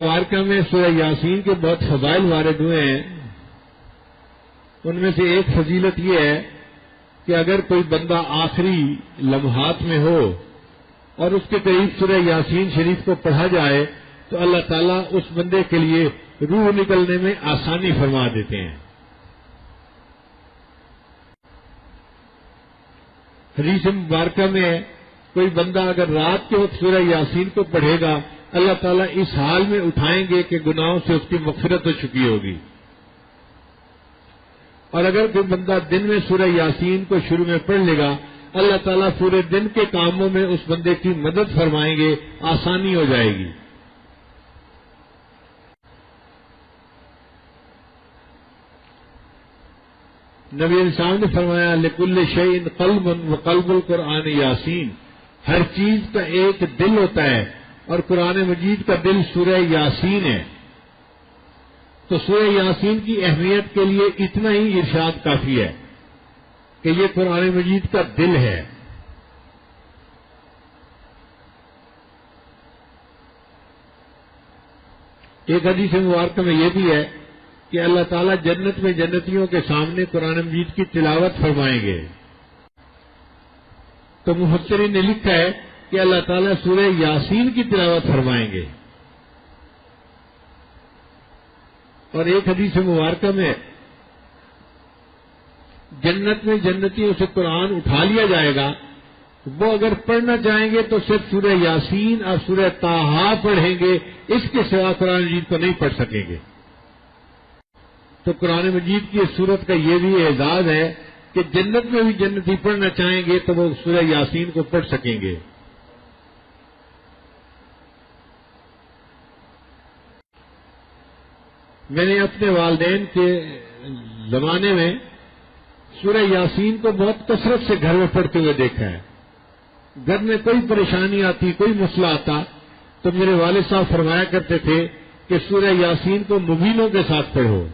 مبارکہ میں سورہ یاسین کے بہت فضائل وارد ہوئے ہیں. ان میں سے ایک فضیلت یہ ہے کہ اگر کوئی بندہ آخری لمحات میں ہو اور اس کے قریب سورہ یاسین شریف کو پڑھا جائے تو اللہ تعالیٰ اس بندے کے لیے روح نکلنے میں آسانی فرما دیتے ہیں. حدیث مبارکہ میں کوئی بندہ اگر رات کے وقت سورہ یاسین کو پڑھے گا اللہ تعالیٰ اس حال میں اٹھائیں گے کہ گناہوں سے اس کی مغفرت ہو چکی ہوگی. اور اگر کوئی بندہ دن میں سورہ یاسین کو شروع میں پڑھ لے گا اللہ تعالیٰ پورے دن کے کاموں میں اس بندے کی مدد فرمائیں گے، آسانی ہو جائے گی. نبی علیہ السلام نے فرمایا لکل شیء قلب وقلب القرآن یاسین، ہر چیز کا ایک دل ہوتا ہے اور قرآن مجید کا دل سورہ یاسین ہے. تو سورہ یاسین کی اہمیت کے لیے اتنا ہی ارشاد کافی ہے کہ یہ قرآن مجید کا دل ہے. ایک حدیث مبارکہ میں یہ بھی ہے کہ اللہ تعالیٰ جنت میں جنتیوں کے سامنے قرآن مجید کی تلاوت فرمائیں گے. تو مفسرین نے لکھا ہے کہ اللہ تعالیٰ سورہ یاسین کی تلاوت فرمائیں گے. اور ایک حدیث مبارکہ میں جنت میں جنتیوں سے قرآن اٹھا لیا جائے گا، وہ اگر پڑھنا چاہیں گے تو صرف سورہ یاسین اور سورہ طٰہٰ پڑھیں گے، اس کے سوا قرآن مجید کو نہیں پڑھ سکیں گے. تو قرآن مجید کی اس صورت کا یہ بھی اعزاز ہے کہ جنت میں بھی جنتی پڑھنا چاہیں گے تو وہ سورہ یاسین کو پڑھ سکیں گے. میں نے اپنے والدین کے زمانے میں سورہ یاسین کو بہت کثرت سے گھر میں پڑھتے ہوئے دیکھا ہے. گھر میں کوئی پریشانی آتی، کوئی مسئلہ آتا تو میرے والد صاحب فرمایا کرتے تھے کہ سورہ یاسین کو مبینوں کے ساتھ پڑھو.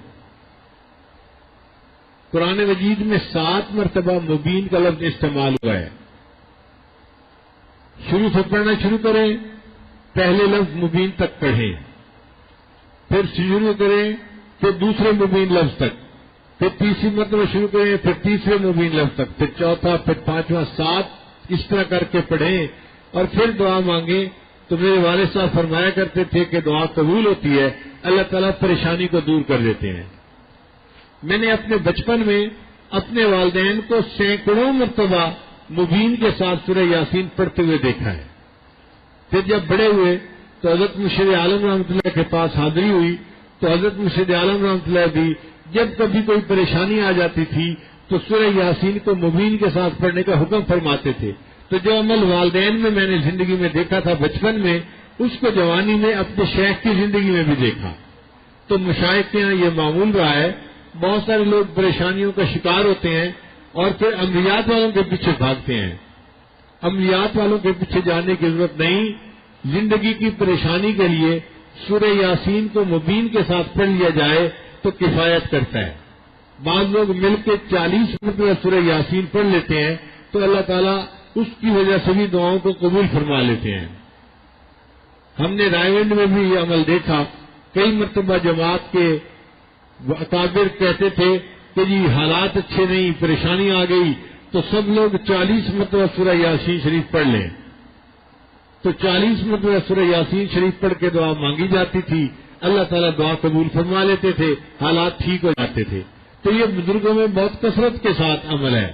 قرآن مجید میں 7 مرتبہ مبین کا لفظ استعمال ہوا ہے. شروع سے پڑھنا شروع کریں، پہلے لفظ مبین تک پڑھیں، پھر شروع کریں، پھر دوسرے مبین لفظ تک، پھر تیسری مرتبہ شروع کریں، پھر تیسرے مبین لفظ تک، پھر چوتھا، پھر پانچواں، 7 اس طرح کر کے پڑھیں اور پھر دعا مانگیں. تو میرے والد صاحب فرمایا کرتے تھے کہ دعا قبول ہوتی ہے، اللہ تعالیٰ پریشانی کو دور کر دیتے ہیں. میں نے اپنے بچپن میں اپنے والدین کو سینکڑوں مرتبہ مبین کے ساتھ سورہ یاسین پڑھتے ہوئے دیکھا ہے. پھر جب بڑے ہوئے تو حضرت مرشد عالم رحمۃ اللہ کے پاس حاضری ہوئی تو حضرت مرشد عالم رحمۃ اللہ بھی جب کبھی کوئی پریشانی آ جاتی تھی تو سورہ یاسین کو مبین کے ساتھ پڑھنے کا حکم فرماتے تھے. تو جو عمل والدین میں نے زندگی میں دیکھا تھا بچپن میں، اس کو جوانی میں اپنے شیخ کی زندگی میں بھی دیکھا. تو مشائخ کے یہاں یہ معمول رہا ہے، بہت سارے لوگ پریشانیوں کا شکار ہوتے ہیں اور پھر عملیات والوں کے پیچھے بھاگتے ہیں. عملیات والوں کے پیچھے جانے کی ضرورت نہیں. زندگی کی پریشانی کے لیے سورہ یاسین کو مبین کے ساتھ پڑھ لیا جائے تو کفایت کرتا ہے. بعض لوگ مل کے 40 مرتبہ سورہ یاسین پڑھ لیتے ہیں تو اللہ تعالیٰ اس کی وجہ سے بھی دعاؤں کو قبول فرما لیتے ہیں. ہم نے رائے گنج میں بھی یہ عمل دیکھا. کئی مرتبہ جماعت کے اکابر کہتے تھے کہ جی حالات اچھے نہیں، پریشانی آ گئی تو سب لوگ 40 مرتبہ سورہ یاسین شریف پڑھ لیں. تو 40 مرتبہ سورہ یاسین شریف پڑھ کے دعا مانگی جاتی تھی، اللہ تعالیٰ دعا قبول فرما لیتے تھے، حالات ٹھیک ہو جاتے تھے. تو یہ بزرگوں میں بہت کثرت کے ساتھ عمل ہے.